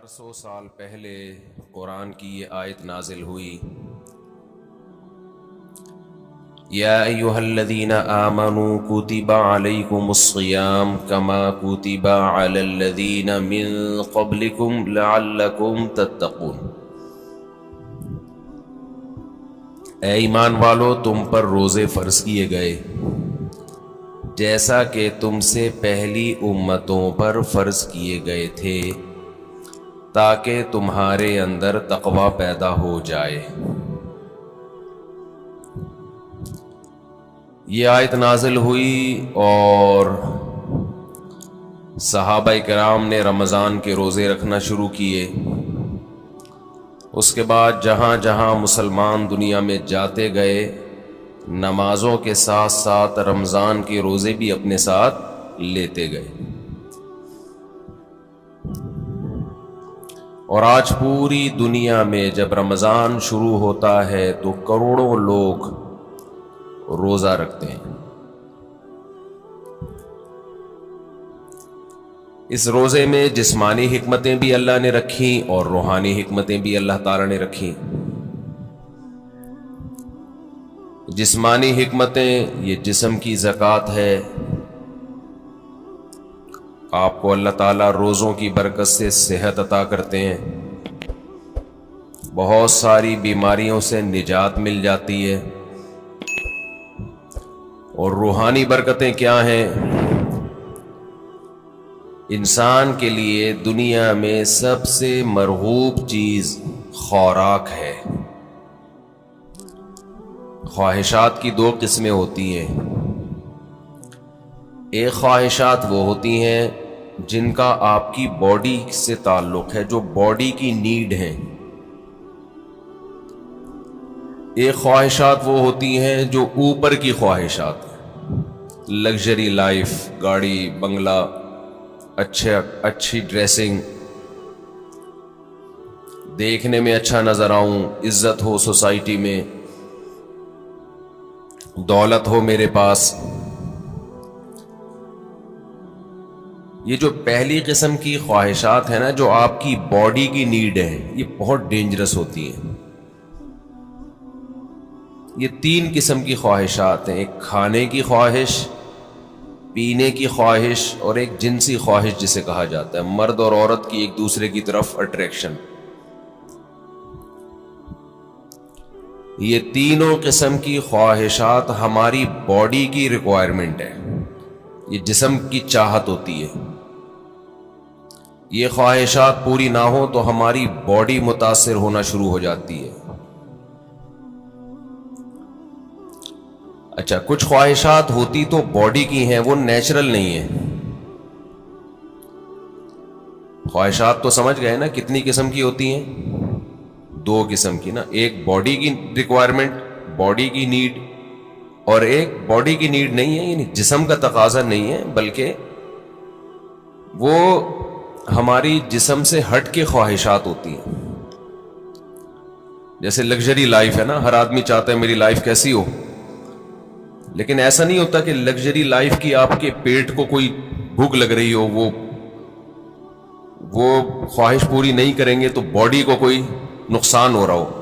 400 سال پہلے قرآن کی یہ آیت نازل ہوئی، یا ایہا الذین آمنوا کتب علیکم الصیام کما کتب علی الذین من قبلکم لعلکم تتقون۔ اے ایمان والو، تم پر روزے فرض کیے گئے جیسا کہ تم سے پہلی امتوں پر فرض کیے گئے تھے، تاکہ تمہارے اندر تقوی پیدا ہو جائے۔ یہ آیت نازل ہوئی اور صحابہ کرام نے رمضان کے روزے رکھنا شروع کیے۔ اس کے بعد جہاں جہاں مسلمان دنیا میں جاتے گئے، نمازوں کے ساتھ ساتھ رمضان کے روزے بھی اپنے ساتھ لیتے گئے، اور آج پوری دنیا میں جب رمضان شروع ہوتا ہے تو کروڑوں لوگ روزہ رکھتے ہیں۔ اس روزے میں جسمانی حکمتیں بھی اللہ نے رکھیں اور روحانی حکمتیں بھی اللہ تعالی نے رکھیں۔ جسمانی حکمتیں، یہ جسم کی زکوٰۃ ہے، آپ کو اللہ تعالیٰ روزوں کی برکت سے صحت عطا کرتے ہیں، بہت ساری بیماریوں سے نجات مل جاتی ہے۔ اور روحانی برکتیں کیا ہیں؟ انسان کے لیے دنیا میں سب سے مرغوب چیز خوراک ہے۔ خواہشات کی دو قسمیں ہوتی ہیں، ایک خواہشات وہ ہوتی ہیں جن کا آپ کی باڈی سے تعلق ہے، جو باڈی کی نیڈ ہیں۔ ایک خواہشات وہ ہوتی ہیں جو اوپر کی خواہشات ہیں، لگژری لائف، گاڑی بنگلہ، اچھی ڈریسنگ، دیکھنے میں اچھا نظر آؤں، عزت ہو سوسائٹی میں، دولت ہو میرے پاس۔ یہ جو پہلی قسم کی خواہشات ہیں نا، جو آپ کی باڈی کی نیڈ ہے، یہ بہت ڈینجرس ہوتی ہیں۔ یہ تین قسم کی خواہشات ہیں، ایک کھانے کی خواہش، پینے کی خواہش، اور ایک جنسی خواہش جسے کہا جاتا ہے، مرد اور عورت کی ایک دوسرے کی طرف اٹریکشن۔ یہ تینوں قسم کی خواہشات ہماری باڈی کی ریکوائرمنٹ ہے، یہ جسم کی چاہت ہوتی ہے۔ یہ خواہشات پوری نہ ہو تو ہماری باڈی متاثر ہونا شروع ہو جاتی ہے۔ اچھا، کچھ خواہشات ہوتی تو باڈی کی ہیں، وہ نیچرل نہیں ہیں۔ خواہشات تو سمجھ گئے نا کتنی قسم کی ہوتی ہیں؟ دو قسم کی نا، ایک باڈی کی ریکوائرمنٹ، باڈی کی نیڈ، اور ایک باڈی کی نیڈ نہیں ہے، یعنی جسم کا تقاضا نہیں ہے، بلکہ وہ ہماری جسم سے ہٹ کے خواہشات ہوتی ہیں۔ جیسے لگژری لائف ہے نا، ہر آدمی چاہتا ہے میری لائف کیسی ہو، لیکن ایسا نہیں ہوتا کہ لگژری لائف کی آپ کے پیٹ کو کوئی بھوک لگ رہی ہو، وہ خواہش پوری نہیں کریں گے تو باڈی کو کوئی نقصان ہو رہا ہو۔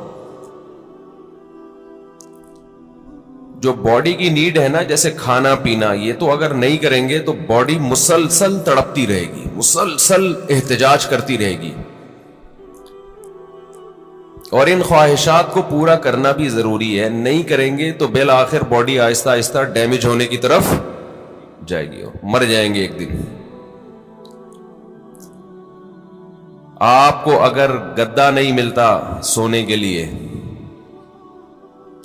جو باڈی کی نیڈ ہے نا، جیسے کھانا پینا، یہ تو اگر نہیں کریں گے تو باڈی مسلسل تڑپتی رہے گی، مسلسل احتجاج کرتی رہے گی، اور ان خواہشات کو پورا کرنا بھی ضروری ہے۔ نہیں کریں گے تو بالآخر باڈی آہستہ آہستہ ڈیمیج ہونے کی طرف جائے گی، مر جائیں گے ایک دن۔ آپ کو اگر گدا نہیں ملتا سونے کے لیے،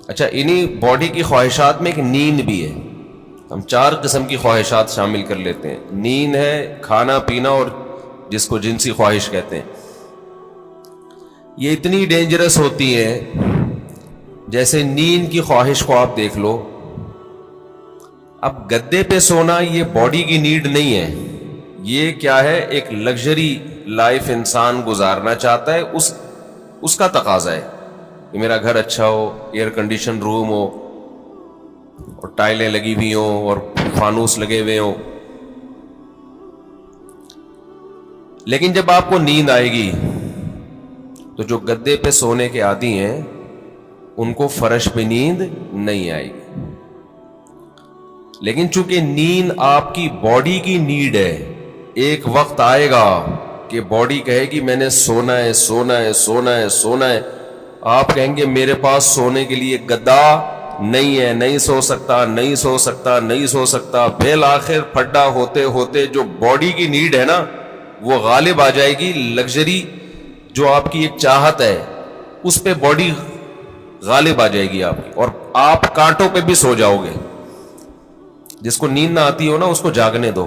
اچھا، انہی باڈی کی خواہشات میں ایک نیند بھی ہے، ہم چار قسم کی خواہشات شامل کر لیتے ہیں۔ نیند ہے، کھانا پینا، اور جس کو جنسی خواہش کہتے ہیں۔ یہ اتنی ڈینجرس ہوتی ہے، جیسے نیند کی خواہش کو آپ دیکھ لو، اب گدے پہ سونا یہ باڈی کی نیڈ نہیں ہے، یہ کیا ہے، ایک لگژری لائف انسان گزارنا چاہتا ہے، اس کا تقاضا ہے کہ میرا گھر اچھا ہو، ایئر کنڈیشن روم ہو، اور ٹائلیں لگی ہوئی ہوں، اور فانوس لگے ہوئے ہوں۔ لیکن جب آپ کو نیند آئے گی تو جو گدے پہ سونے کے عادی ہیں ان کو فرش پہ نیند نہیں آئے گی. لیکن چونکہ نیند آپ کی باڈی کی نیڈ ہے، ایک وقت آئے گا کہ باڈی کہے گی میں نے سونا ہے سونا ہے سونا ہے سونا ہے. آپ کہیں گے میرے پاس سونے کے لیے گدا نہیں ہے، نہیں سو سکتا نہیں سو سکتا نہیں سو سکتا. بالآخر پھڈا ہوتے ہوتے جو باڈی کی نیڈ ہے نا وہ غالب آ جائے گی. لگژری جو آپ کی ایک چاہت ہے اس پہ باڈی غالب آ جائے گی آپ کی، اور آپ کانٹوں پہ بھی سو جاؤ گے. جس کو نیند نہ آتی ہو نا اس کو جاگنے دو،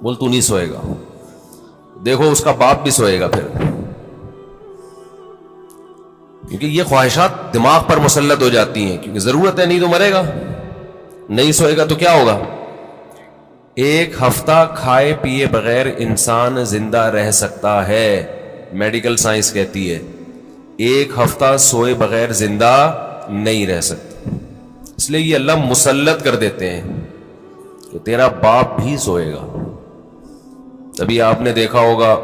بول تو نہیں سوئے گا، دیکھو اس کا باپ بھی سوئے گا پھر. کیونکہ یہ خواہشات دماغ پر مسلط ہو جاتی ہیں، کیونکہ ضرورت ہے، نہیں تو مرے گا. نہیں سوئے گا تو کیا ہوگا؟ ایک ہفتہ کھائے پیے بغیر انسان زندہ رہ سکتا ہے، میڈیکل سائنس کہتی ہے. ایک ہفتہ سوئے بغیر زندہ نہیں رہ سکتا. اس لیے یہ اللہ مسلط کر دیتے ہیں کہ تیرا باپ بھی سوئے گا. تبھی آپ نے دیکھا ہوگا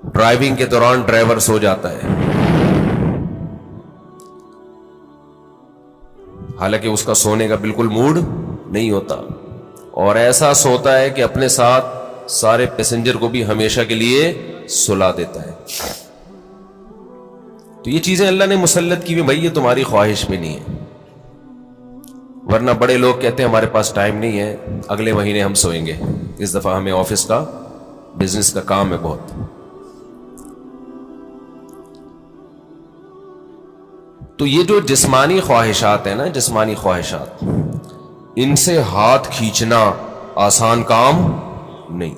ڈرائیونگ کے دوران ڈرائیور سو جاتا ہے، حالانکہ اس کا سونے کا بالکل موڈ نہیں ہوتا، اور ایسا سوتا ہے کہ اپنے ساتھ سارے پیسنجر کو بھی ہمیشہ کے لیے سلا دیتا ہے. تو یہ چیزیں اللہ نے مسلط کی ہوئی، بھائی یہ تمہاری خواہش میں نہیں ہے. ورنہ بڑے لوگ کہتے ہیں ہمارے پاس ٹائم نہیں ہے، اگلے مہینے ہم سوئیں گے، اس دفعہ ہمیں آفس کا بزنس کا کام ہے بہت. تو یہ جو جسمانی خواہشات ہیں نا، جسمانی خواہشات، ان سے ہاتھ کھینچنا آسان کام نہیں،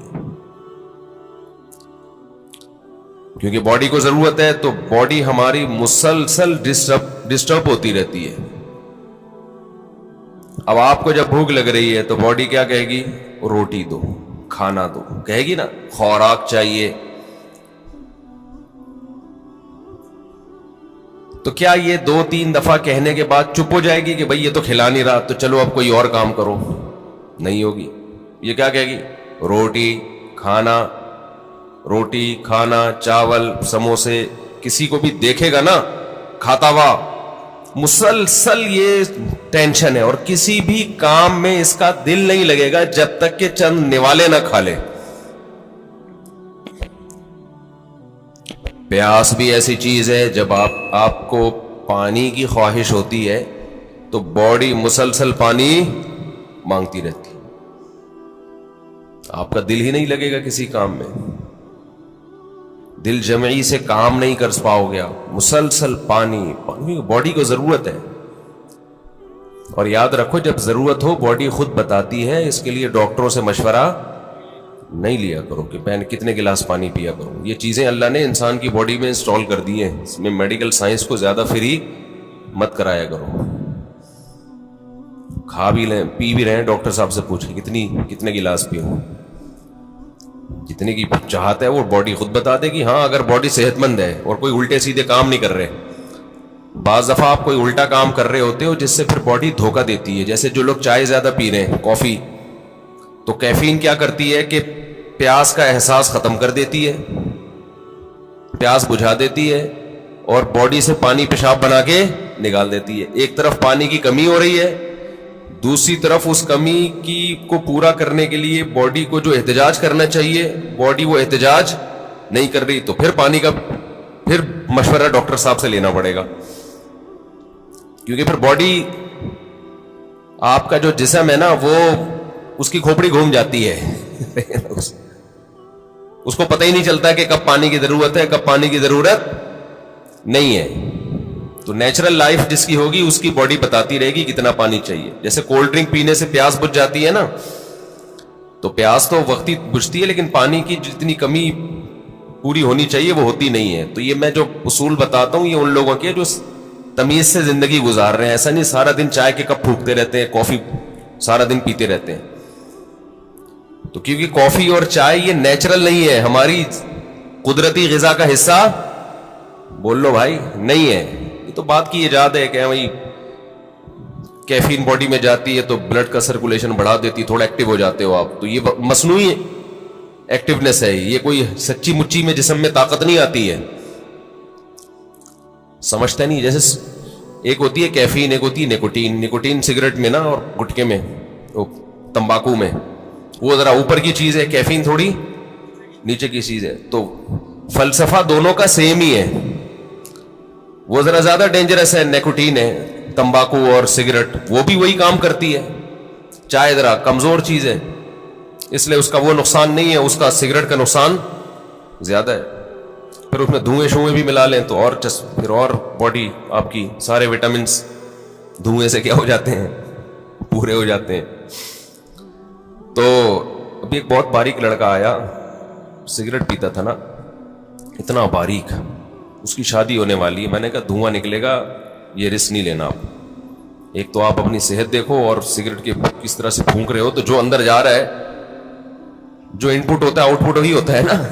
کیونکہ باڈی کو ضرورت ہے. تو باڈی ہماری مسلسل ڈسٹرب ہوتی رہتی ہے. اب آپ کو جب بھوک لگ رہی ہے تو باڈی کیا کہے گی؟ روٹی دو، کھانا دو، کہے گی نا، خوراک چاہیے. تو کیا یہ 2-3 دفعہ کہنے کے بعد چپ ہو جائے گی کہ بھئی یہ تو کھلا نہیں رہا تو چلو اب کوئی اور کام کرو؟ نہیں ہوگی. یہ کیا کہے گی؟ روٹی کھانا، روٹی کھانا، چاول سموسے. کسی کو بھی دیکھے گا نا کھاتا ہوا، مسلسل یہ ٹینشن ہے، اور کسی بھی کام میں اس کا دل نہیں لگے گا جب تک کہ چند نوالے نہ کھا لے. پیاس بھی ایسی چیز ہے، جب آپ کو پانی کی خواہش ہوتی ہے تو باڈی مسلسل پانی مانگتی رہتی ہے، آپ کا دل ہی نہیں لگے گا کسی کام میں، دل جمعی سے کام نہیں کر پاؤ گے، مسلسل پانی باڈی کو ضرورت ہے. اور یاد رکھو جب ضرورت ہو باڈی خود بتاتی ہے. اس کے لیے ڈاکٹروں سے مشورہ نہیں لیا کرو کہ میں کتنے گلاس پانی پیا کروں. یہ چیزیں اللہ نے انسان کی باڈی میں انسٹال کر دی ہیں، اس میں میڈیکل سائنس کو زیادہ فری مت کرایا کرو. کھا بھی لیں پی بھی رہے، ڈاکٹر صاحب سے پوچھیں کتنے گلاس پیوں، جتنے کی چاہت ہے وہ باڈی خود بتا دے گی. ہاں اگر باڈی صحت مند ہے اور کوئی الٹے سیدھے کام نہیں کر رہے. بعض دفعہ آپ کوئی الٹا کام کر رہے ہوتے ہو جس سے پھر باڈی دھوکہ دیتی ہے. جیسے جو لوگ چائے زیادہ پی رہے ہیں، کافی، تو کیفین کیا کرتی ہے کہ پیاس کا احساس ختم کر دیتی ہے، پیاس بجھا دیتی ہے، اور باڈی سے پانی پیشاب بنا کے نکال دیتی ہے. ایک طرف پانی کی کمی ہو رہی ہے، دوسری طرف اس کمی کی کو پورا کرنے کے لیے باڈی کو جو احتجاج کرنا چاہیے باڈی وہ احتجاج نہیں کر رہی. تو پھر پانی کا پھر مشورہ ڈاکٹر صاحب سے لینا پڑے گا، کیونکہ پھر باڈی آپ کا جو جسم ہے نا وہ اس کی کھوپڑی گھوم جاتی ہے اس کو پتہ ہی نہیں چلتا کہ کب پانی کی ضرورت ہے کب پانی کی ضرورت نہیں ہے. تو نیچرل لائف جس کی ہوگی اس کی باڈی بتاتی رہے گی کتنا پانی چاہیے. جیسے کولڈ ڈرنک پینے سے پیاس بجھ جاتی ہے نا، تو پیاس تو وقتی بجھتی ہے لیکن پانی کی جتنی کمی پوری ہونی چاہیے وہ ہوتی نہیں ہے. تو یہ میں جو اصول بتاتا ہوں یہ ان لوگوں کے جو تمیز سے زندگی گزار رہے ہیں. ایسا نہیں سارا دن چائے کے کپ پھونکتے رہتے ہیں، کافی سارا دن پیتے رہتے ہیں. تو کیونکہ کافی اور چائے یہ نیچرل نہیں ہے، ہماری قدرتی غذا کا حصہ بول لو بھائی نہیں ہے. یہ تو بات کی ایجاد ہے کہ بھائی کیفین باڈی میں جاتی ہے تو بلڈ کا سرکولیشن بڑھا دیتی، تھوڑا ایکٹیو ہو جاتے ہو آپ. تو یہ مصنوعی ایکٹیونیس ہے, یہ کوئی سچی مچی میں جسم میں طاقت نہیں آتی ہے. سمجھتا نہیں. جیسے ایک ہوتی ہے کیفین, ایک ہوتی ہے نکوٹین. نکوٹین سگریٹ میں نا اور گٹکے میں, تمباکو میں, وہ ذرا اوپر کی چیز ہے, کیفین تھوڑی نیچے کی چیز ہے. تو فلسفہ دونوں کا سیم ہی ہے. وہ ذرا زیادہ ڈینجرس ہے نکوٹین ہے, تمباکو اور سگریٹ وہ بھی وہی کام کرتی ہے. چائے ذرا کمزور چیز ہے, اس لیے اس کا وہ نقصان نہیں ہے, اس کا سگریٹ کا نقصان زیادہ ہے. پھر اس میں دھوئیں شوئیں بھی ملا لیں تو اور پھر اور باڈی آپ کی سارے وٹامنس دھوئیں سے کیا ہو جاتے ہیں, پورے ہو جاتے ہیں. تو ابھی ایک بہت باریک لڑکا آیا, سگریٹ پیتا تھا نا, اتنا باریک, اس کی شادی ہونے والی ہے. میں نے کہا دھواں نکلے گا, یہ رسک نہیں لینا آپ. ایک تو آپ اپنی صحت دیکھو, اور سگریٹ کے کس طرح سے پھونک رہے ہو, تو جو اندر جا رہا ہے, جو ان پٹ ہوتا ہے آؤٹ پٹ وہی ہوتا ہے نا.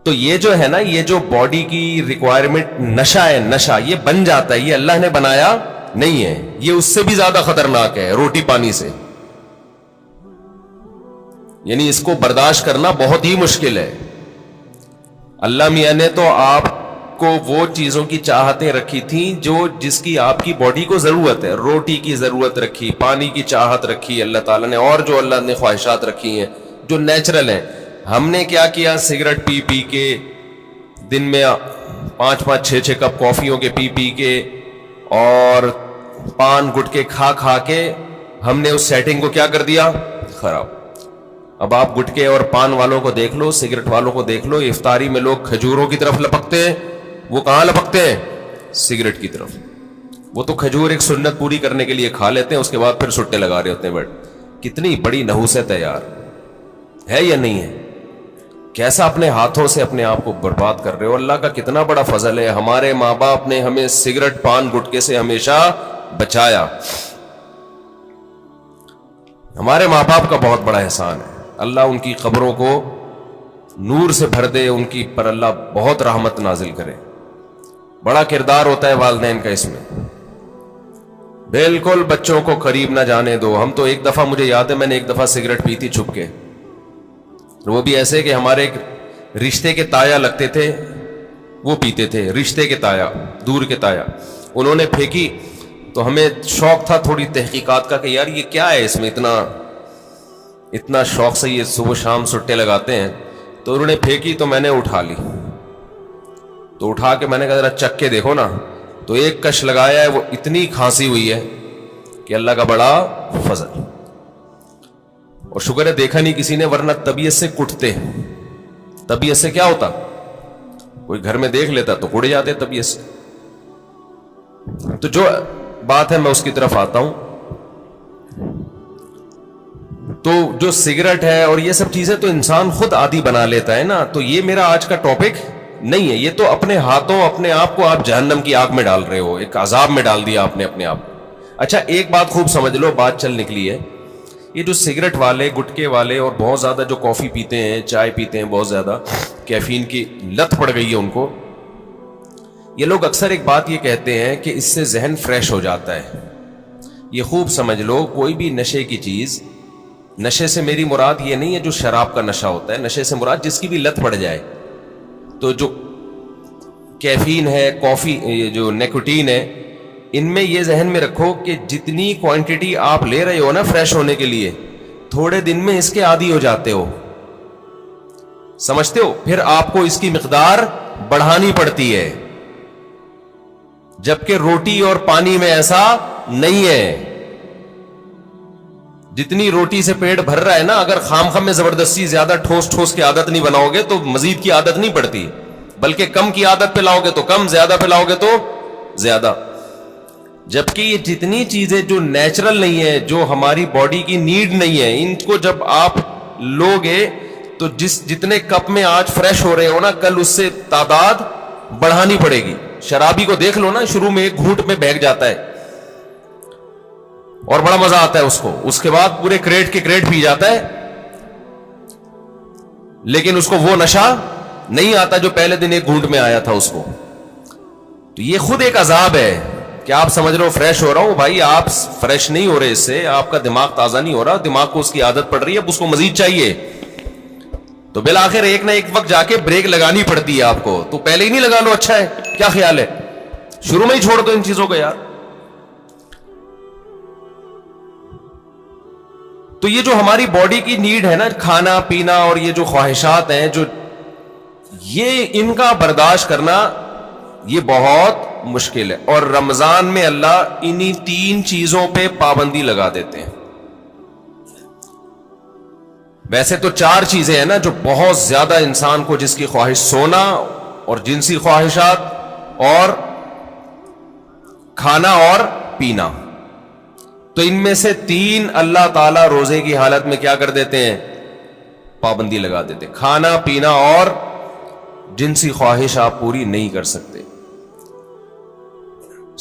تو یہ جو ہے نا, یہ جو باڈی کی ریکوائرمنٹ نشہ ہے, نشہ یہ بن جاتا ہے, یہ اللہ نے بنایا نہیں ہے. یہ اس سے بھی زیادہ خطرناک ہے روٹی پانی سے. یعنی اس کو برداشت کرنا بہت ہی مشکل ہے. اللہ میاں نے تو آپ کو وہ چیزوں کی چاہتیں رکھی تھیں جو جس کی آپ کی باڈی کو ضرورت ہے. روٹی کی ضرورت رکھی, پانی کی چاہت رکھی اللہ تعالیٰ نے, اور جو اللہ نے خواہشات رکھی ہیں جو نیچرل ہیں. ہم نے کیا کیا, سگریٹ پی پی کے, دن میں 5-6 کپ کافیوں کے پی پی کے, اور پان گٹکے کھا کھا کے ہم نے اس سیٹنگ کو کیا کر دیا, خراب. اب آپ گٹکے اور پان والوں کو دیکھ لو, سگریٹ والوں کو دیکھ لو, افطاری میں لوگ کھجوروں کی طرف لپکتے ہیں. وہ کہاں لپکتے ہیں, سگریٹ کی طرف. وہ تو کھجور ایک سنت پوری کرنے کے لیے کھا لیتے ہیں, اس کے بعد پھر سٹے لگا رہے ہوتے ہیں. بٹ کتنی بڑی نحوست ہے یار, ہے یا نہیں ہے؟ کیسا اپنے ہاتھوں سے اپنے آپ کو برباد کر رہے ہو. اللہ کا کتنا بڑا فضل ہے, ہمارے ماں باپ نے ہمیں سگریٹ پان گٹکے سے ہمیشہ بچایا. ہمارے ماں باپ کا بہت بڑا احسان ہے. اللہ ان کی قبروں کو نور سے بھر دے, ان کی پر اللہ بہت رحمت نازل کرے. بڑا کردار ہوتا ہے والدین کا اس میں. بالکل بچوں کو قریب نہ جانے دو. ہم تو ایک دفعہ, مجھے یاد ہے میں نے ایک دفعہ سگریٹ پی تھی چھپ کے, وہ بھی ایسے کہ ہمارے ایک رشتے کے تایا لگتے تھے, وہ پیتے تھے, رشتے کے تایا, دور کے تایا. انہوں نے پھینکی تو ہمیں شوق تھا تھوڑی تحقیقات کا کہ یار یہ کیا ہے, اس میں اتنا شوق سے یہ صبح شام سٹے لگاتے ہیں. تو انہوں نے پھینکی تو میں نے اٹھا لی, تو اٹھا کے میں نے کہا ذرا چک کے دیکھو نا. تو ایک کش لگایا ہے, وہ اتنی کھانسی ہوئی ہے کہ اللہ کا بڑا فضل. اور شکر ہے دیکھا نہیں کسی نے, ورنہ طبیعت سے کٹتے. طبیعت سے کیا ہوتا, کوئی گھر میں دیکھ لیتا تو کٹ جاتے طبیعت سے. تو جو بات ہے میں اس کی طرف آتا ہوں. تو جو سگریٹ ہے اور یہ سب چیزیں تو انسان خود عادی بنا لیتا ہے نا. تو یہ میرا آج کا ٹاپک نہیں ہے, یہ تو اپنے ہاتھوں اپنے آپ کو آپ جہنم کی آگ میں ڈال رہے ہو, ایک عذاب میں ڈال دیا آپ نے اپنے آپ کو. اچھا ایک بات خوب سمجھ لو, بات چل نکلی ہے, یہ جو سگریٹ والے, گٹکے والے, اور بہت زیادہ جو کافی پیتے ہیں, چائے پیتے ہیں, بہت زیادہ کیفین کی لت پڑ گئی ہے ان کو, یہ لوگ اکثر ایک بات یہ کہتے ہیں کہ اس سے ذہن فریش ہو جاتا ہے. یہ خوب سمجھ لو, کوئی بھی نشے کی چیز, نشے سے میری مراد یہ نہیں ہے جو شراب کا نشہ ہوتا ہے, نشے سے مراد جس کی بھی لت پڑ جائے. تو جو کیفین ہے, کافی, یہ جو نیکوٹین ہے, ان میں یہ ذہن میں رکھو کہ جتنی کوانٹٹی آپ لے رہے ہو نا فریش ہونے کے لیے, تھوڑے دن میں اس کے عادی ہو جاتے ہو. سمجھتے ہو؟ پھر آپ کو اس کی مقدار بڑھانی پڑتی ہے, جبکہ روٹی اور پانی میں ایسا نہیں ہے. جتنی روٹی سے پیٹ بھر رہا ہے نا, اگر خام میں زبردستی زیادہ ٹھوس کی عادت نہیں بناؤ گے تو مزید کی عادت نہیں پڑتی, بلکہ کم کی عادت پہ لاؤ گے تو کم, زیادہ پہ لاؤ گے تو زیادہ. جبکہ یہ جتنی چیزیں جو نیچرل نہیں ہے, جو ہماری باڈی کی نیڈ نہیں ہے, ان کو جب آپ لوگے تو جتنے کپ میں آج فریش ہو رہے ہو نا, کل اس سے تعداد بڑھانی پڑے گی. شرابی کو دیکھ لو نا, شروع میں ایک گھونٹ میں بہک جاتا ہے اور بڑا مزہ آتا ہے اس کو, اس کے بعد پورے کریٹ کے کریٹ پی جاتا ہے, لیکن اس کو وہ نشہ نہیں آتا جو پہلے دن ایک گھونٹ میں آیا تھا اس کو. تو یہ خود ایک عذاب ہے کہ کیا آپ سمجھ رہے ہو فریش ہو رہا ہوں؟ بھائی آپ فریش نہیں ہو رہے، اس سے آپ کا دماغ تازہ نہیں ہو رہا، دماغ کو اس کی عادت پڑ رہی ہے، اب اس کو مزید چاہیے، تو بالآخر ایک نہ ایک وقت جا کے بریک لگانی پڑتی ہے آپ کو. تو پہلے ہی نہیں لگا لو، اچھا ہے، کیا خیال ہے؟ شروع میں ہی چھوڑ دو ان چیزوں کو یار. تو یہ جو ہماری باڈی کی نیڈ ہے نا، کھانا پینا اور یہ جو خواہشات ہیں، جو یہ ان کا برداشت کرنا یہ بہت مشکل ہے. اور رمضان میں اللہ انہی 3 چیزوں پہ پابندی لگا دیتے ہیں. ویسے تو 4 چیزیں ہیں نا جو بہت زیادہ انسان کو، جس کی خواہش سونا اور جنسی خواہشات اور کھانا اور پینا، تو ان میں سے 3 اللہ تعالی روزے کی حالت میں کیا کر دیتے ہیں؟ پابندی لگا دیتے. کھانا پینا اور جنسی خواہش آپ پوری نہیں کر سکتے.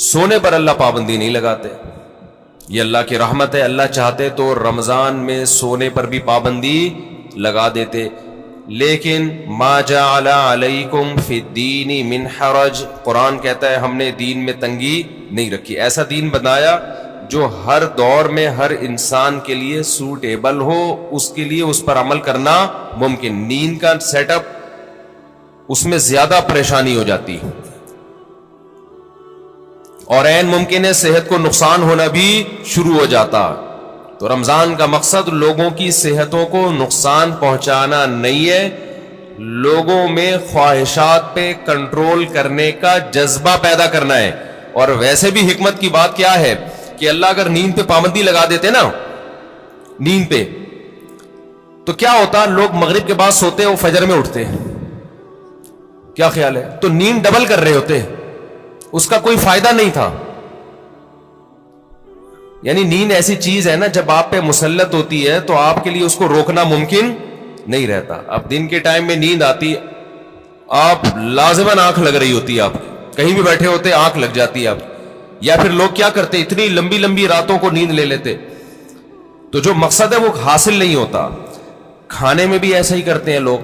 سونے پر اللہ پابندی نہیں لگاتے، یہ اللہ کی رحمت ہے. اللہ چاہتے تو رمضان میں سونے پر بھی پابندی لگا دیتے، لیکن ما جعل علیکم فی الدین من حرج، قرآن کہتا ہے ہم نے دین میں تنگی نہیں رکھی. ایسا دین بنایا جو ہر دور میں ہر انسان کے لیے سوٹیبل ہو، اس کے لیے اس پر عمل کرنا ممکن. نیند کا سیٹ اپ اس میں زیادہ پریشانی ہو جاتی اور عین ممکن ہے صحت کو نقصان ہونا بھی شروع ہو جاتا. تو رمضان کا مقصد لوگوں کی صحتوں کو نقصان پہنچانا نہیں ہے، لوگوں میں خواہشات پہ کنٹرول کرنے کا جذبہ پیدا کرنا ہے. اور ویسے بھی حکمت کی بات کیا ہے کہ اللہ اگر نیند پہ پابندی لگا دیتے نا، نیند پہ، تو کیا ہوتا؟ لوگ مغرب کے بعد سوتے وہ فجر میں اٹھتے. کیا خیال ہے؟ تو نیند ڈبل کر رہے ہوتے، اس کا کوئی فائدہ نہیں تھا. یعنی نیند ایسی چیز ہے نا، جب آپ پہ مسلط ہوتی ہے تو آپ کے لیے اس کو روکنا ممکن نہیں رہتا. اب دن کے ٹائم میں نیند آتی، آپ لازماً آنکھ لگ رہی ہوتی ہے، آپ کہیں بھی بیٹھے ہوتے آنکھ لگ جاتی ہے آپ. یا پھر لوگ کیا کرتے، اتنی لمبی لمبی راتوں کو نیند لے لیتے، تو جو مقصد ہے وہ حاصل نہیں ہوتا. کھانے میں بھی ایسا ہی کرتے ہیں لوگ.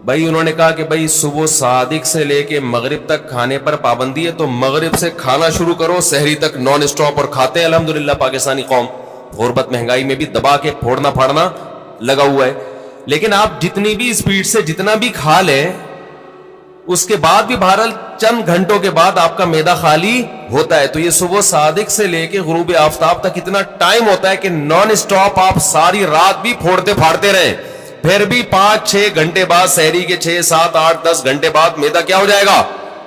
بھائی انہوں نے کہا کہ بھائی صبح صادق سے لے کے مغرب تک کھانے پر پابندی ہے، تو مغرب سے کھانا شروع کرو، سحری تک نان اسٹاپ، اور کھاتے ہیں. الحمدللہ پاکستانی قوم غربت مہنگائی میں بھی دبا کے پھوڑنا پھاڑنا لگا ہوا ہے. لیکن آپ جتنی بھی اسپیڈ سے جتنا بھی کھا لیں، اس کے بعد بھی بہرحال چند گھنٹوں کے بعد آپ کا معدہ خالی ہوتا ہے. تو یہ صبح صادق سے لے کے غروب آفتاب تک اتنا ٹائم ہوتا ہے کہ نان اسٹاپ آپ ساری رات بھی پھوڑتے پھاڑتے رہیں، پھر بھی 5-6 گھنٹے بعد، سحری کے 6, 7, 8, 10 گھنٹے بعد معدہ کیا ہو جائے گا؟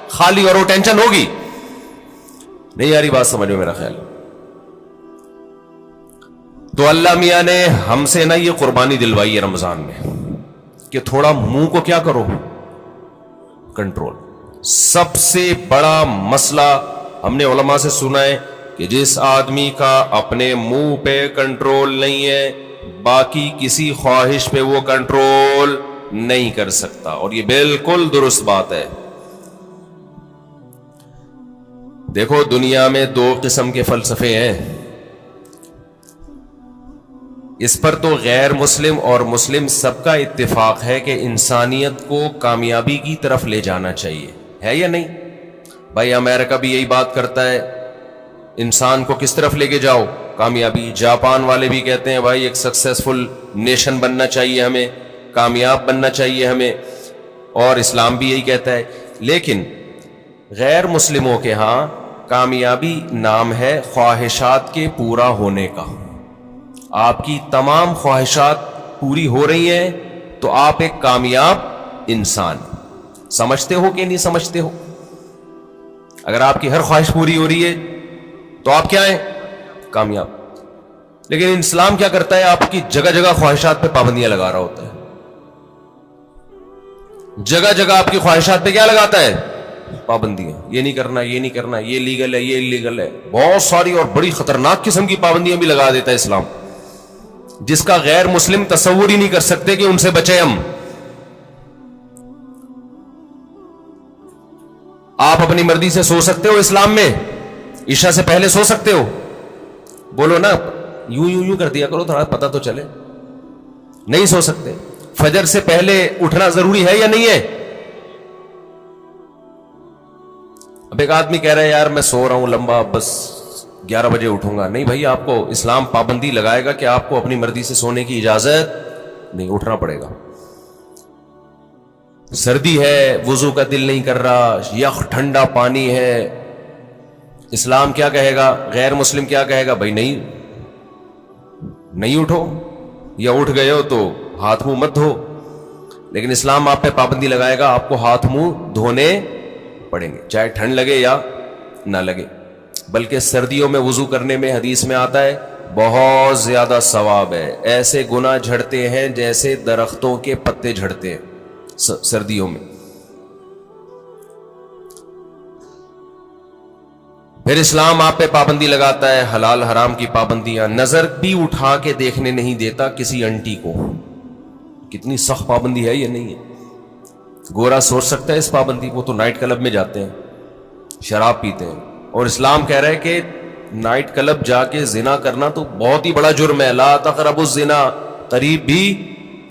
خالی. اور وہ ٹینشن ہوگی. نہیں یاری بات سمجھ میں میرا خیال. تو اللہ میاں نے ہم سے نا یہ قربانی دلوائی ہے رمضان میں کہ تھوڑا منہ کو کیا کرو؟ کنٹرول. سب سے بڑا مسئلہ ہم نے علماء سے سنا ہے کہ جس آدمی کا اپنے منہ پہ کنٹرول نہیں ہے، باقی کسی خواہش پہ وہ کنٹرول نہیں کر سکتا. اور یہ بالکل درست بات ہے. دیکھو دنیا میں 2 قسم کے فلسفے ہیں. اس پر تو غیر مسلم اور مسلم سب کا اتفاق ہے کہ انسانیت کو کامیابی کی طرف لے جانا چاہیے، ہے یا نہیں؟ بھائی امریکہ بھی یہی بات کرتا ہے، انسان کو کس طرف لے کے جاؤ؟ کامیابی. جاپان والے بھی کہتے ہیں بھائی ایک سکسیسفل نیشن بننا چاہیے ہمیں، کامیاب بننا چاہیے ہمیں، اور اسلام بھی یہی کہتا ہے. لیکن غیر مسلموں کے ہاں کامیابی نام ہے خواہشات کے پورا ہونے کا. آپ کی تمام خواہشات پوری ہو رہی ہیں تو آپ ایک کامیاب انسان. سمجھتے ہو کہ نہیں سمجھتے ہو؟ اگر آپ کی ہر خواہش پوری ہو رہی ہے تو آپ کیا ہیں؟ کامیاب. لیکن اسلام کیا کرتا ہے؟ آپ کی جگہ جگہ خواہشات پہ پابندیاں لگا رہا ہوتا ہے. جگہ جگہ آپ کی خواہشات پہ کیا لگاتا ہے؟ پابندیاں. یہ نہیں کرنا، یہ نہیں کرنا، یہ لیگل ہے، یہ لیگل ہے. بہت ساری اور بڑی خطرناک قسم کی پابندیاں بھی لگا دیتا ہے اسلام، جس کا غیر مسلم تصور ہی نہیں کر سکتے کہ ان سے بچے ہم. آپ اپنی مرضی سے سو سکتے ہو اسلام میں؟ عشاء سے پہلے سو سکتے ہو؟ بولو نا، یوں کر دیا کرو تھوڑا پتہ تو چلے. نہیں سو سکتے. فجر سے پہلے اٹھنا ضروری ہے یا نہیں ہے؟ اب ایک آدمی کہہ رہا ہے یار میں سو رہا ہوں لمبا، بس 11 بجے اٹھوں گا. نہیں بھائی، آپ کو اسلام پابندی لگائے گا کہ آپ کو اپنی مرضی سے سونے کی اجازت نہیں، اٹھنا پڑے گا. سردی ہے، وضو کا دل نہیں کر رہا، یخ ٹھنڈا پانی ہے، اسلام کیا کہے گا؟ غیر مسلم کیا کہے گا؟ بھائی نہیں اٹھو، یا اٹھ گئے ہو تو ہاتھ منہ مت دھو. لیکن اسلام آپ پہ پابندی لگائے گا، آپ کو ہاتھ منہ دھونے پڑیں گے، چاہے ٹھنڈ لگے یا نہ لگے. بلکہ سردیوں میں وضو کرنے میں حدیث میں آتا ہے بہت زیادہ ثواب ہے. ایسے گناہ جھڑتے ہیں جیسے درختوں کے پتے جھڑتے ہیں سردیوں میں. پھر اسلام آپ پہ پابندی لگاتا ہے حلال حرام کی پابندیاں. نظر بھی اٹھا کے دیکھنے نہیں دیتا کسی انٹی کو. کتنی سخت پابندی ہے یہ نہیں ہے. گورا سوچ سکتا ہے اس پابندی، وہ تو نائٹ کلب میں جاتے ہیں، شراب پیتے ہیں، اور اسلام کہہ رہا ہے کہ نائٹ کلب جا کے زنا کرنا تو بہت ہی بڑا جرم ہے. لا تقربوا الزنا، قریب بھی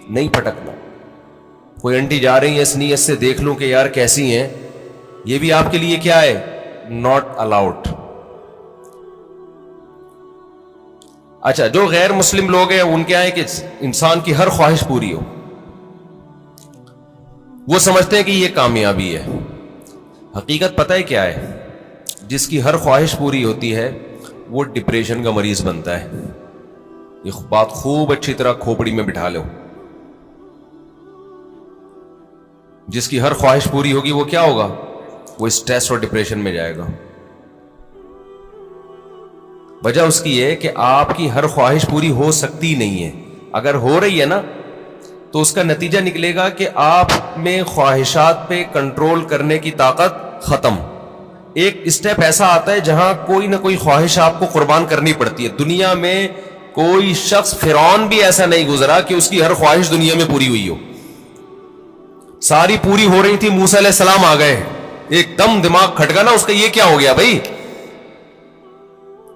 نہیں پھٹکنا. کوئی انٹی جا رہی ہے اس نیت سے دیکھ لوں کہ یار کیسی ہیں، یہ بھی آپ کے لیے کیا ہے؟ Not allowed. اچھا، جو غیر مسلم لوگ ہیں ان کیا ہے کہ انسان کی ہر خواہش پوری ہو. وہ سمجھتے ہیں کہ یہ کامیابی ہے. حقیقت پتہ ہے کیا ہے؟ جس کی ہر خواہش پوری ہوتی ہے وہ ڈپریشن کا مریض بنتا ہے. یہ بات خوب اچھی طرح کھوپڑی میں بٹھا لو. جس کی ہر خواہش پوری ہوگی وہ کیا ہوگا؟ وہ اسٹریس اور ڈپریشن میں جائے گا. وجہ اس کی ہے کہ آپ کی ہر خواہش پوری ہو سکتی نہیں ہے. اگر ہو رہی ہے نا تو اس کا نتیجہ نکلے گا کہ آپ میں خواہشات پہ کنٹرول کرنے کی طاقت ختم. ایک اسٹیپ ایسا آتا ہے جہاں کوئی نہ کوئی خواہش آپ کو قربان کرنی پڑتی ہے. دنیا میں کوئی شخص، فرعون بھی ایسا نہیں گزرا کہ اس کی ہر خواہش دنیا میں پوری ہوئی ہو. ساری پوری ہو رہی تھی، موسیٰ علیہ السلام آ گئے، ایک دم دماغ کھٹکا نا اس کا، یہ کیا ہو گیا بھائی؟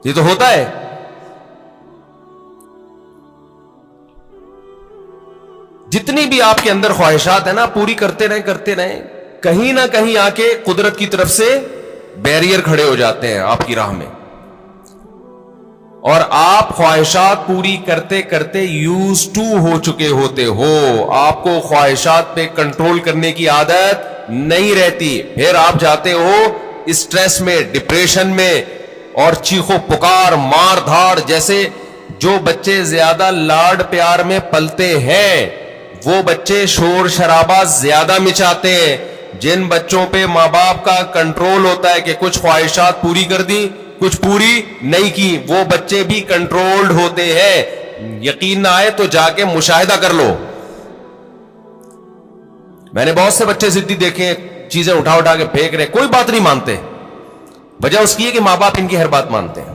یہ تو ہوتا ہے. جتنی بھی آپ کے اندر خواہشات ہیں نا، پوری کرتے رہیں، کہیں نہ کہیں آ کے قدرت کی طرف سے بیریئر کھڑے ہو جاتے ہیں آپ کی راہ میں، اور آپ خواہشات پوری کرتے کرتے یوز ٹو ہو چکے ہوتے ہو. آپ کو خواہشات پہ کنٹرول کرنے کی عادت نہیں رہتی. پھر آپ جاتے ہو اسٹریس میں، ڈپریشن میں، اور چیخو پکار، مار دھاڑ. جیسے جو بچے زیادہ لاڈ پیار میں پلتے ہیں وہ بچے شور شرابہ زیادہ مچاتے ہیں. جن بچوں پہ ماں باپ کا کنٹرول ہوتا ہے کہ کچھ خواہشات پوری کر دی، کچھ پوری نہیں کی، وہ بچے بھی کنٹرولڈ ہوتے ہیں. یقین نہ آئے تو جا کے مشاہدہ کر لو. میں نے بہت سے بچے ضدی دیکھے، چیزیں اٹھا کے پھینک رہے، کوئی بات نہیں مانتے. وجہ اس کی ہے کہ ماں باپ ان کی ہر بات مانتے ہیں.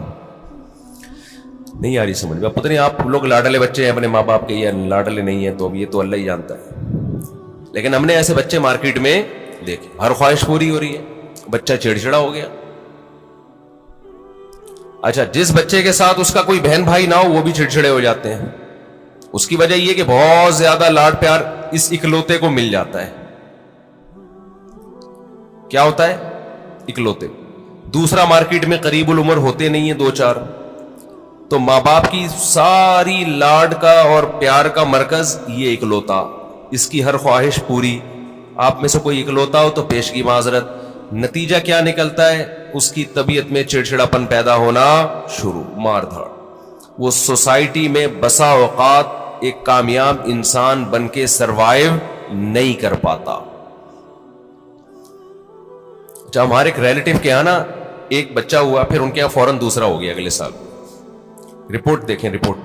نہیں آ رہی سمجھ میں؟ پتہ نہیں آپ لوگ لاڈلے بچے ہیں اپنے ماں باپ کے یا لاڈلے نہیں ہیں، تو اب یہ تو اللہ ہی جانتا ہے. لیکن ہم نے ایسے بچے مارکیٹ میں دیکھے، ہر خواہش پوری ہو رہی ہے، بچہ چڑچڑا ہو گیا. اچھا، جس بچے کے ساتھ اس کا کوئی بہن بھائی نہ ہو وہ بھی چڑچڑے ہو جاتے ہیں. اس کی وجہ یہ کہ بہت زیادہ لاڈ پیار اس اکلوتے کو مل جاتا ہے. کیا ہوتا ہے؟ اکلوتے. دوسرا مارکیٹ میں قریب العمر ہوتے نہیں ہیں 2-4، تو ماں باپ کی ساری لاڈ کا اور پیار کا مرکز یہ اکلوتا. اس کی ہر خواہش پوری. آپ میں سے کوئی اکلوتا ہو تو پیش کی معذرت. نتیجہ کیا نکلتا ہے؟ اس کی طبیعت میں چڑچڑاپن پیدا ہونا شروع، مار دھاڑ. وہ سوسائٹی میں بسا اوقات ایک کامیاب انسان بن کے سروائیو نہیں کر پاتا. جب ہمارے ایک ریلیٹیو کے یہاں نا ایک بچہ ہوا، پھر ان کے یہاں فوراً دوسرا ہو گیا اگلے سال. رپورٹ دیکھیں، رپورٹ.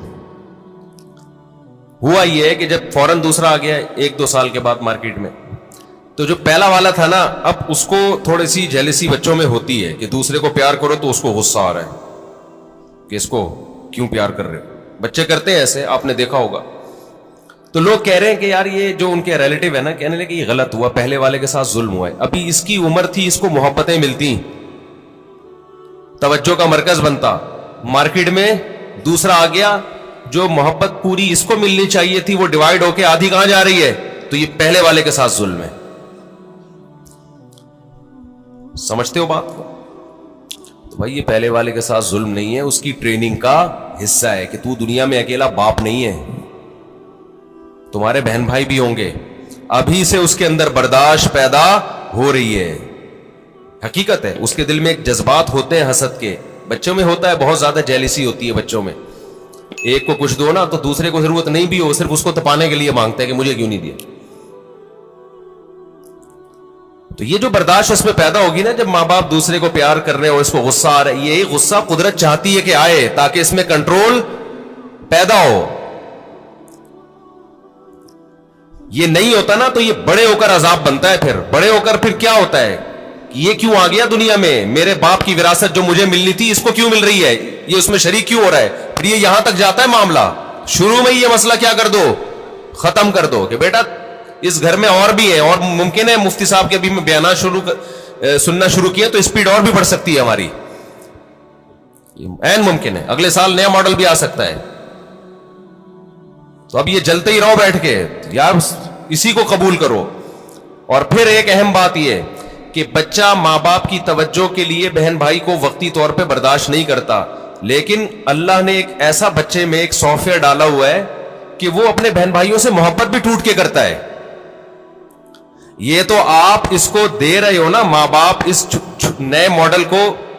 ہوا یہ ہے کہ جب فوراً دوسرا آ گیا 1-2 سال کے بعد مارکیٹ میں، تو جو پہلا والا تھا نا، اب اس کو تھوڑی سی جیلسی بچوں میں ہوتی ہے کہ دوسرے کو پیار کرو تو اس کو غصہ آ رہا ہے کہ اس کو کیوں پیار کر رہے ہو. بچے کرتے ہیں ایسے، آپ نے دیکھا ہوگا. تو لوگ کہہ رہے ہیں کہ یار یہ جو ان کے ریلیٹیو ہے نا، کہنے لگے یہ غلط ہوا، پہلے والے کے ساتھ ظلم ہوا ہے. ابھی اس کی عمر تھی، اس کو محبتیں ملتی، توجہ کا مرکز بنتا. مارکیٹ میں دوسرا آ گیا، جو محبت پوری اس کو ملنی چاہیے تھی وہ ڈیوائیڈ ہو کے آدھی کہاں جا رہی ہے؟ تو یہ پہلے والے کے ساتھ ظلم ہے. سمجھتے ہو بات کو؟ تو بھائی یہ پہلے والے کے ساتھ ظلم نہیں ہے، اس کی ٹریننگ کا حصہ ہے کہ تو دنیا میں اکیلا باپ نہیں ہے، تمہارے بہن بھائی بھی ہوں گے، ابھی سے اس کے اندر برداشت پیدا ہو رہی ہے. حقیقت ہے، اس کے دل میں ایک جذبات ہوتے ہیں حسد کے، بچوں میں ہوتا ہے، بہت زیادہ جیلسی ہوتی ہے بچوں میں. ایک کو کچھ دو نا تو دوسرے کو ضرورت نہیں بھی ہو، صرف اس کو تپانے کے لیے مانگتا ہے کہ مجھے کیوں نہیں دیا. تو یہ جو برداشت اس میں پیدا ہوگی نا، جب ماں باپ دوسرے کو پیار کر رہے ہو، اس کو غصہ آ رہا ہے، یہی غصہ قدرت چاہتی ہے کہ آئے تاکہ اس میں کنٹرول پیدا ہو. یہ نہیں ہوتا نا تو یہ بڑے ہو کر عذاب بنتا ہے. پھر بڑے ہو کر پھر کیا ہوتا ہے کہ یہ کیوں آ گیا دنیا میں، میرے باپ کی وراثت جو مجھے ملنی تھی اس کو کیوں مل رہی ہے، یہ اس میں شریک کیوں ہو رہا ہے. پھر یہ یہاں تک جاتا ہے معاملہ، شروع میں یہ مسئلہ کیا کر دو، ختم کر دو کہ بیٹا اس گھر میں اور بھی ہے، اور ممکن ہے مفتی صاحب کے ابھی میں بیانات سننا شروع کیا تو اسپیڈ اور بھی بڑھ سکتی ہے ہماری، عین ممکن ہے، اگلے سال نیا ماڈل بھی آ سکتا ہے. تو اب یہ جلتے ہی رہو بیٹھ کے، یار اسی کو قبول کرو. اور پھر ایک اہم بات یہ کہ بچہ ماں باپ کی توجہ کے لیے بہن بھائی کو وقتی طور پہ برداشت نہیں کرتا، لیکن اللہ نے ایک ایسا بچے میں ایک سافٹ ویئر ڈالا ہوا ہے کہ وہ اپنے بہن بھائیوں سے محبت بھی ٹوٹ کے کرتا ہے. یہ تو آپ اس کو دے رہے ہو نا، ماں باپ اس نئے ماڈل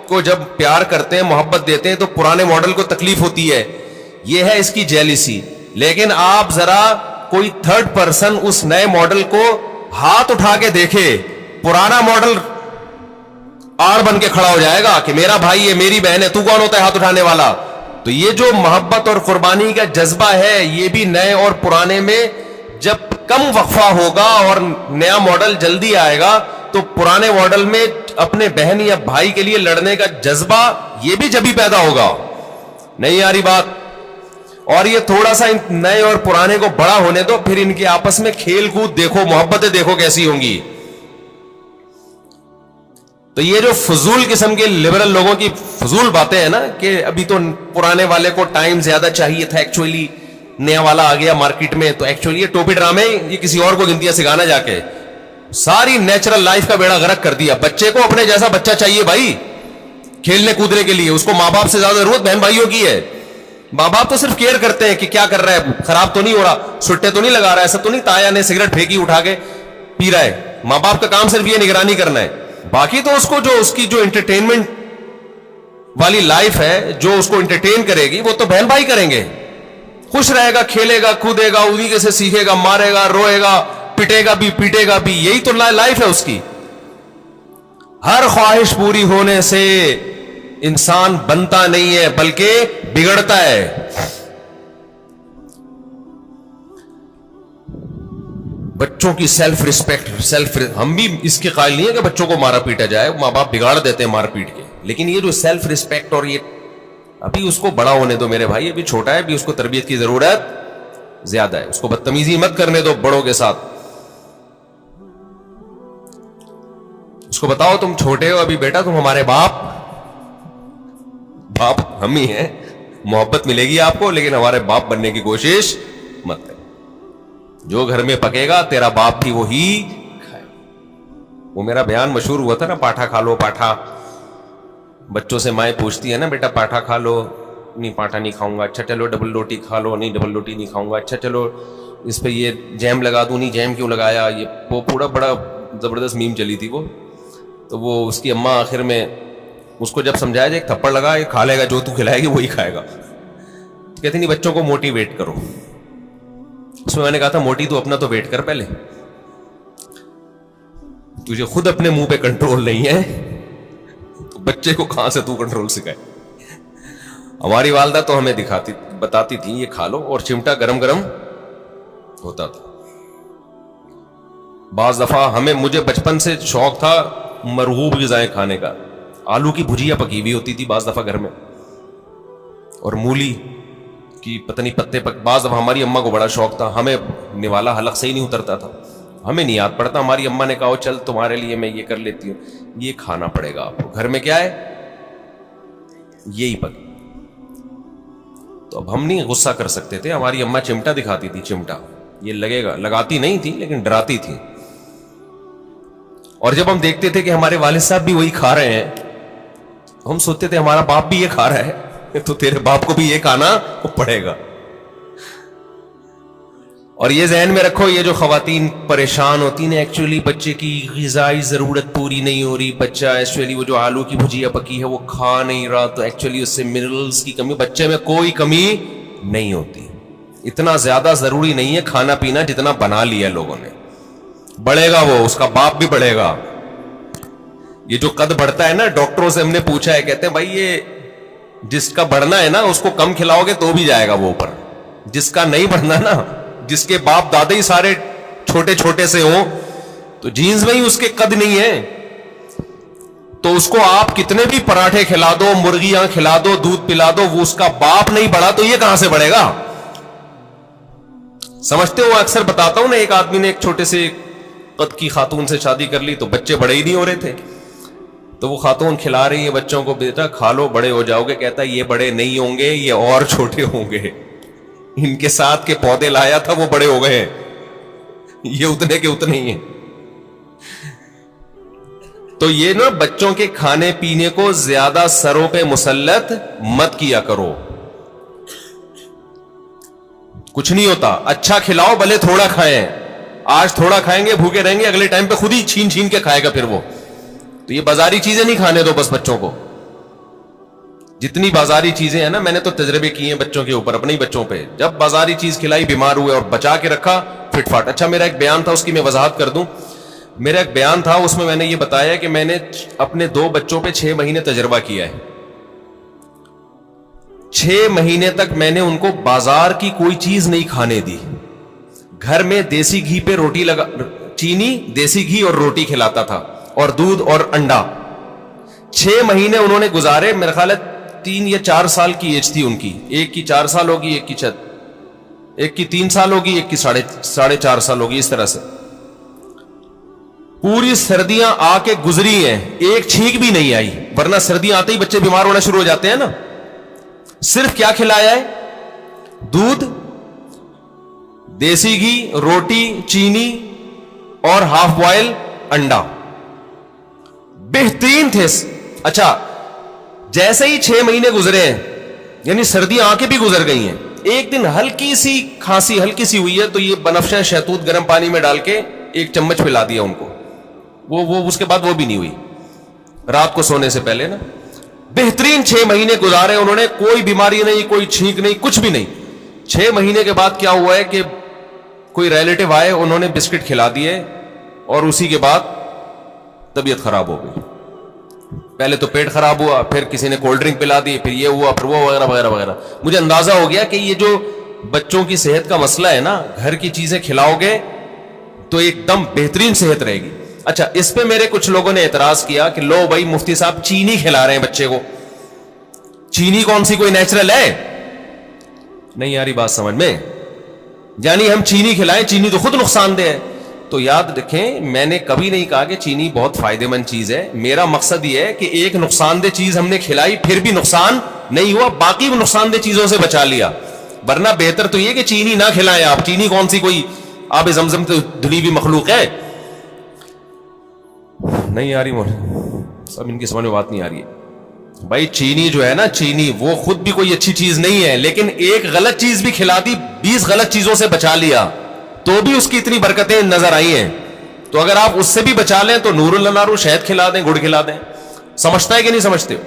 کو جب پیار کرتے ہیں، محبت دیتے ہیں تو پرانے ماڈل کو تکلیف ہوتی ہے، یہ ہے اس کی جیلسی. لیکن آپ ذرا کوئی تھرڈ پرسن اس نئے ماڈل کو ہاتھ اٹھا کے دیکھے، پرانا ماڈل آڑ بن کے کھڑا ہو جائے گا کہ میرا بھائی ہے، میری بہن ہے، تو کون ہوتا ہے ہاتھ اٹھانے والا. تو یہ جو محبت اور قربانی کا جذبہ ہے، یہ بھی نئے اور پرانے میں جب کم وقفہ ہوگا اور نیا ماڈل جلدی آئے گا تو پرانے ماڈل میں اپنے بہن یا بھائی کے لیے لڑنے کا جذبہ یہ بھی جبھی پیدا ہوگا. نہیں آ رہی بات؟ اور یہ تھوڑا سا نئے اور پرانے کو بڑا ہونے دو، پھر ان کے آپس میں کھیل کود دیکھو، محبتیں دیکھو کیسی ہوں گی. تو یہ جو فضول قسم کے لبرل لوگوں کی فضول باتیں ہیں نا کہ ابھی تو پرانے والے کو ٹائم زیادہ چاہیے تھا، ایکچولی نیا والا آ گیا مارکیٹ میں، تو ایکچولی یہ ٹوپی ڈرامے یہ کسی اور کو گنتیاں سکھانا جا کے ساری نیچرل لائف کا بیڑا غرق کر دیا. بچے کو اپنے جیسا بچہ چاہیے بھائی کھیلنے کودنے کے لیے، اس کو ماں باپ سے زیادہ ضرورت بہن بھائیوں کی ہے. ماں باپ تو صرف کیئر کرتے ہیں کہ کیا کر رہا ہے، خراب تو نہیں ہو رہا، سٹے تو نہیں لگا رہا ہے، ایسا تو نہیں تایا نے سگریٹ پھینکی اٹھا کے پی رہا ہے. ماں باپ کا کام صرف یہ نگرانی کرنا ہے. باقی تو اس کو جو اس کی جو انٹرٹینمنٹ والی لائف ہے، جو اس کو انٹرٹین کرے گی، وہ تو بہن بھائی کریں گے. خوش رہے گا، کھیلے گا، کودے گا، انہی سے سیکھے گا، مارے گا، روئے گا، پٹے گا بھی، پیٹے گا بھی. یہی تو لائف ہے اس کی. ہر خواہش پوری ہونے سے انسان بنتا نہیں ہے بلکہ بگڑتا ہے. بچوں کی سیلف ریسپیکٹ، ہم بھی اس کے قائل نہیں ہے کہ بچوں کو مارا پیٹا جائے، ماں باپ بگاڑ دیتے ہیں مار پیٹ کے، لیکن یہ جو سیلف ریسپیکٹ اور یہ ابھی اس کو بڑا ہونے دو میرے بھائی، ابھی چھوٹا ہے، ابھی اس کو تربیت کی ضرورت زیادہ ہے. اس کو بدتمیزی مت کرنے دو بڑوں کے ساتھ. اس کو بتاؤ تم چھوٹے ہو ابھی بیٹا، تم ہمارے باپ ہم ہی ہیں، محبت ملے گی آپ کو، لیکن ہمارے باپ بننے کی کوشش مت کریں. جو گھر میں پکے گا تیرا باپ بھی وہی کھائے. وہ میرا بیان مشہور ہوا تھا نا، پاٹھا کھا لو پاٹھا. بچوں سے مائیں پوچھتی ہے نا، بیٹا پاٹھا کھا لو، نہیں پاٹھا نہیں کھاؤں گا. اچھا چلو ڈبل روٹی کھا لو، نہیں ڈبل روٹی نہیں کھاؤں گا. اچھا چلو اس پہ یہ جیم لگا دوں، نہیں جیم کیوں لگایا. یہ وہ پورا بڑا زبردست میم چلی تھی وہ. تو وہ اس کی اماں آخر میں اس کو جب سمجھایا جائے ایک تھپڑ لگا، یہ کھا لے گا، جو تو کھلائے گی وہی کھائے گا. کہتی نہیں بچوں کو موٹیویٹ کرو. اس میں نے کہا تھا موٹی تو اپنا تو ویٹ کر پہلے، تجھے خود اپنے منہ پہ کنٹرول نہیں ہے تو بچے کو کہاں سے تو کنٹرول سکھائے. ہماری والدہ تو ہمیں بتاتی تھی یہ کھا لو، اور چمٹا گرم گرم ہوتا تھا. بعض دفعہ مجھے بچپن سے شوق تھا مرغوب غذائیں کھانے کا. آلو کی بھجیا پکی ہوئی ہوتی تھی بعض دفعہ گھر میں، اور مولی کی پتہ نہیں پتے بعض دفعہ ہماری اماں کو بڑا شوق تھا. ہمیں نوالا حلق سے ہی نہیں اترتا تھا، ہمیں نہیں یاد پڑتا. ہماری اماں نے کہا چل تمہارے لیے میں یہ کر لیتی ہوں، یہ کھانا پڑے گا آپ کو. گھر میں کیا ہے یہی پک. تو اب ہم نہیں غصہ کر سکتے تھے. ہماری اماں چمٹا دکھاتی تھی، چمٹا یہ لگے گا، لگاتی نہیں تھی لیکن ڈراتی تھی. اور جب ہم دیکھتے تھے کہ ہمارے والد صاحب بھی وہی کھا رہے ہیں تو ہم سوچتے تھے ہمارا باپ بھی یہ کھا رہا ہے تو تیرے باپ کو بھی یہ کھانا پڑے گا. اور یہ ذہن میں رکھو, یہ جو خواتین پریشان ہوتی ہیں ایکچولی بچے کی غذائی ضرورت پوری نہیں ہو رہی, بچہ ایکچولی وہ جو آلو کی بھجیا پکی ہے وہ کھا نہیں رہا, تو ایکچولی اس سے منرلز کی کمی, بچے میں کوئی کمی نہیں ہوتی. اتنا زیادہ ضروری نہیں ہے کھانا پینا جتنا بنا لیا لوگوں نے. بڑھے گا وہ, اس کا باپ بھی بڑھے گا. یہ جو قد بڑھتا ہے نا, ڈاکٹروں سے ہم نے پوچھا ہے, کہتے ہیں بھائی یہ جس کا بڑھنا ہے نا اس کو کم کھلاؤ گے تو بھی جائے گا وہ اوپر, جس کا نہیں بڑھنا نا, جس کے باپ دادا ہی سارے چھوٹے چھوٹے سے ہوں تو جینز میں ہی اس کے قد نہیں ہے, تو اس کو آپ کتنے بھی پراٹھے کھلا دو, مرغیاں کھلا دو, دودھ پلا دو, وہ اس کا باپ نہیں بڑھا تو یہ کہاں سے بڑھے گا. سمجھتے ہو, اکثر بتاتا ہوں نا, ایک آدمی نے ایک چھوٹے سے قد کی خاتون سے شادی کر لی تو بچے بڑے ہی نہیں ہو رہے تھے, تو وہ خاتون کھلا رہی ہے بچوں کو, بیٹا کھا لو بڑے ہو جاؤ گے. کہتا ہے یہ بڑے نہیں ہوں گے, یہ اور چھوٹے ہوں گے, ان کے ساتھ کے پودے لایا تھا وہ بڑے ہو گئے ہیں, یہ اتنے کے اتنے ہی ہیں. تو یہ نا بچوں کے کھانے پینے کو زیادہ سروں پہ مسلط مت کیا کرو, کچھ نہیں ہوتا. اچھا کھلاؤ, بھلے تھوڑا کھائیں, آج تھوڑا کھائیں گے بھوکے رہیں گے, اگلے ٹائم پہ خود ہی چھین چھین کے کھائے گا پھر وہ. تو یہ بازاری چیزیں نہیں کھانے دو بس بچوں کو. جتنی بازاری چیزیں ہیں نا, میں نے تو تجربے کیے ہیں بچوں کے اوپر, اپنے ہی بچوں پہ. جب بازاری چیز کھلائی بیمار ہوئے اور بچا کے رکھا فٹ فاٹ. اچھا میرا ایک بیان تھا, اس کی میں وضاحت کر دوں. میرا ایک بیان تھا, اس میں نے یہ بتایا کہ میں نے اپنے 2 بچوں پہ 6 مہینے تجربہ کیا ہے. 6 مہینے تک میں نے ان کو بازار کی کوئی چیز نہیں کھانے دی. گھر میں دیسی گھی پہ روٹی لگا, چینی, دیسی گھی اور روٹی کھلاتا تھا, اور دودھ اور انڈا. 6 مہینے انہوں نے گزارے. میرا خیال ہے 3 یا 4 سال کی ایج تھی ان کی. ایک کی 4 سال ہوگی, ایک کی 3 سال ہوگی, ایک کی 4.5 سال ہوگی, اس طرح سے. پوری سردیاں آ کے گزری ہیں, ایک چھینک بھی نہیں آئی, ورنہ سردیاں آتے ہی بچے بیمار ہونا شروع ہو جاتے ہیں نا. صرف کیا کھلایا ہے, دودھ, دیسی گھی, روٹی, چینی اور ہاف بوائل انڈا. بہترین تھے. اچھا جیسے ہی 6 مہینے گزرے ہیں, یعنی سردیاں آ کے بھی گزر گئی ہیں, ایک دن ہلکی سی کھانسی ہلکی سی ہوئی ہے تو یہ بنفشہ شہتوت گرم پانی میں ڈال کے 1 چمچ پلا دیا ان کو. وہ اس کے بعد وہ بھی نہیں ہوئی, رات کو سونے سے پہلے نا. بہترین 6 مہینے گزارے انہوں نے, کوئی بیماری نہیں, کوئی چھینک نہیں, کچھ بھی نہیں. 6 مہینے کے بعد کیا ہوا ہے کہ کوئی ریلیٹو آئے, انہوں نے بسکٹ کھلا دیے اور اسی کے بعد طبیعت خراب ہو گئی. پہلے تو پیٹ خراب ہوا, پھر کسی نے کولڈ ڈرنک پلا دی, پھر یہ ہوا, پھر وہ وغیرہ وغیرہ وغیرہ. مجھے اندازہ ہو گیا کہ یہ جو بچوں کی صحت کا مسئلہ ہے نا, گھر کی چیزیں کھلاؤ گے تو ایک دم بہترین صحت رہے گی. اچھا اس پہ میرے کچھ لوگوں نے اعتراض کیا کہ لو بھائی مفتی صاحب چینی کھلا رہے ہیں بچے کو, چینی کون سی کوئی نیچرل ہے؟ نہیں یاری بات سمجھ میں, یعنی ہم چینی کھلائیں, چینی تو خود نقصان دہ ہے. تو یاد رکھیں, میں نے کبھی نہیں کہا کہ چینی بہت فائدہ مند چیز ہے. میرا مقصد یہ ہے کہ ایک نقصان دہ چیز ہم نے کھلائی پھر بھی نقصان نہیں ہوا, باقی نقصان دہ چیزوں سے بچا لیا. ورنہ بہتر تو یہ کہ چینی نہ کھلائیں آپ. چینی کون سی کوئی آب زمزم تو دھلی ہوئی مخلوق ہے؟ نہیں آ رہی سب ان کی سمجھ میں بات نہیں آ رہی ہے بھائی. چینی جو ہے نا, چینی وہ خود بھی کوئی اچھی چیز نہیں ہے, لیکن ایک غلط چیز بھی کھلا دی, 20 غلط چیزوں سے بچا لیا, تو بھی اس کی اتنی برکتیں نظر آئی ہیں. تو اگر آپ اس سے بھی بچا لیں تو نور اللہ نارو, شہد کھلا دیں, گڑ کھلا دیں. سمجھتا ہے کہ نہیں سمجھتے ہو؟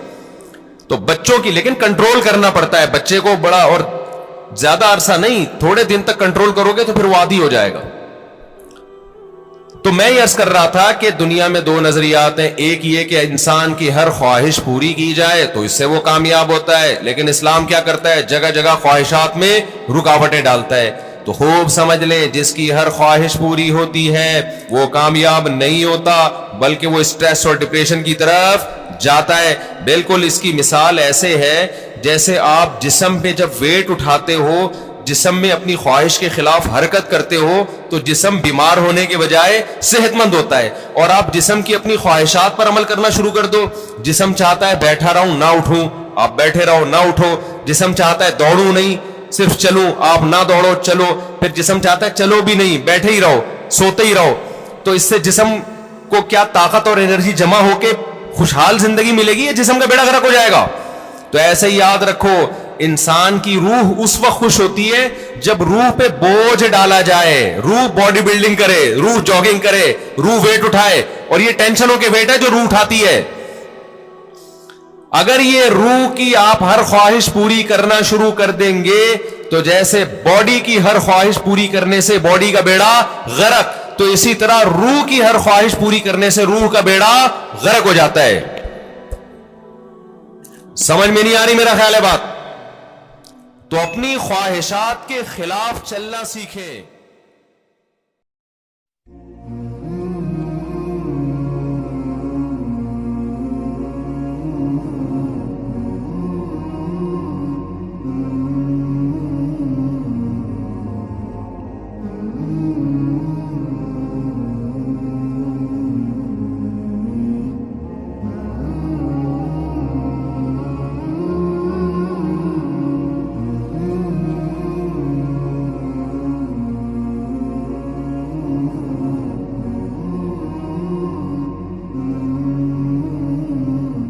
تو بچوں کی لیکن کنٹرول کرنا پڑتا ہے. بچے کو بڑا اور زیادہ عرصہ نہیں, تھوڑے دن تک کنٹرول کرو گے تو پھر وہ عادی ہو جائے گا. تو میں یہ عرض کر رہا تھا کہ دنیا میں 2 نظریات ہیں. ایک یہ کہ انسان کی ہر خواہش پوری کی جائے تو اس سے وہ کامیاب ہوتا ہے, لیکن اسلام کیا کرتا ہے, جگہ جگہ خواہشات میں رکاوٹیں ڈالتا ہے. تو خوب سمجھ لیں, جس کی ہر خواہش پوری ہوتی ہے وہ کامیاب نہیں ہوتا, بلکہ وہ اسٹریس اور ڈپریشن کی طرف جاتا ہے. بالکل اس کی مثال ایسے ہے جیسے آپ جسم پہ جب ویٹ اٹھاتے ہو, جسم میں اپنی خواہش کے خلاف حرکت کرتے ہو تو جسم بیمار ہونے کے بجائے صحت مند ہوتا ہے. اور آپ جسم کی اپنی خواہشات پر عمل کرنا شروع کر دو, جسم چاہتا ہے بیٹھا رہوں نہ اٹھوں, آپ بیٹھے رہو نہ اٹھو. جسم چاہتا ہے دوڑوں نہیں, صرف چلوں, آپ نہ دوڑو چلو. پھر جسم چاہتا ہے چلو بھی نہیں, بیٹھے ہی رہو, سوتے ہی رہو. تو اس سے جسم کو کیا طاقت اور انرجی جمع ہو کے خوشحال زندگی ملے گی، یا جسم کا بیڑا غرق ہو جائے گا؟ تو ایسے ہی یاد رکھو، انسان کی روح اس وقت خوش ہوتی ہے جب روح پہ بوجھ ڈالا جائے، روح باڈی بلڈنگ کرے، روح جاگنگ کرے، روح ویٹ اٹھائے، اور یہ ٹینشنوں کے ویٹ ہے جو روح اٹھاتی ہے۔ اگر یہ روح کی آپ ہر خواہش پوری کرنا شروع کر دیں گے تو جیسے باڈی کی ہر خواہش پوری کرنے سے باڈی کا بیڑا غرق، تو اسی طرح روح کی ہر خواہش پوری کرنے سے روح کا بیڑا غرق ہو جاتا ہے۔ سمجھ میں نہیں آ رہی میرا خیال ہے بات؟ تو اپنی خواہشات کے خلاف چلنا سیکھیں۔